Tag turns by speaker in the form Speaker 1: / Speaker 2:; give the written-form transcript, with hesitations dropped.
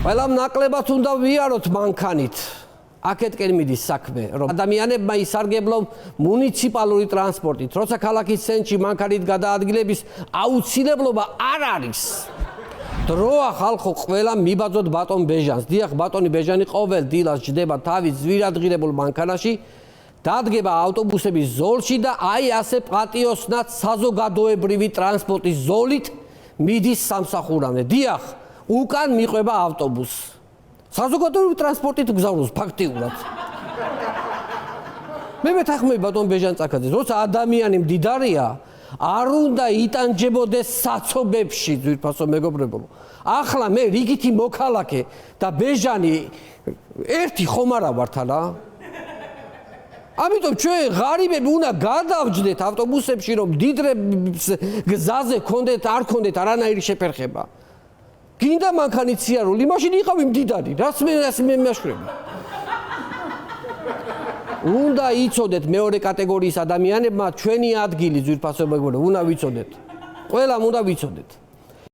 Speaker 1: ყველამ ნაკლებად უნდა ვიაროთ მანქანით. აქეთკენ მიდის საქმე, რომ ადამიანებმა ისარგებლონ მუნიციპალური ტრანსპორტით, როცა ქალაქის ცენტრში მანქანით გადაადგილების აუცილებლობა არ არის. დროა ხალხო, ყველა მიბაძოთ ბატონ ბეჟანს. დიახ, ბატონი ბეჟანი ყოველ დილას ჯდება თავის ზვირადღირებულ მანქანაში, დადგება ავტობუსების ზოლში და აი ასე პატიოსნად საზოგადოებრივი ტრანსპორტის ზოლით მიდის სამსახურამდე. დიახ, უკან მიყვება ავტობუსს. საზოგადოებრივი ტრანსპორტით გზავნოს ფაქტიურად. მე მეთანხმები ბატონ ბეჟან წაკაძეს, როცა ადამიანი მდიდარია, არ უნდა იტანჯებოდეს საცობებში, ძვირფასო მეგობრებო. ახლა მე რიგითი მოქალაქე და ბეჟანი ერთი ხომ არა ვართ არა? ამიტომ ჩვენ ღარიბები უნდა გადავჯდეთ ავტობუსებში, რომ მდიდრებს გზაზე კონდეთ, არ კონდეთ არანაირი შეფერხება. გინდა მანქანით სიარული, მაშინ იყავი მდიდარი, რაც მე მეშვრები. უნდა იცოდეთ მეორე კატეგორიის ადამიანებმა ჩვენი ადგილი ძვირფასო მეგობრებო, უნდა ვიცოდეთ. ყველამ უნდა ვიცოდეთ.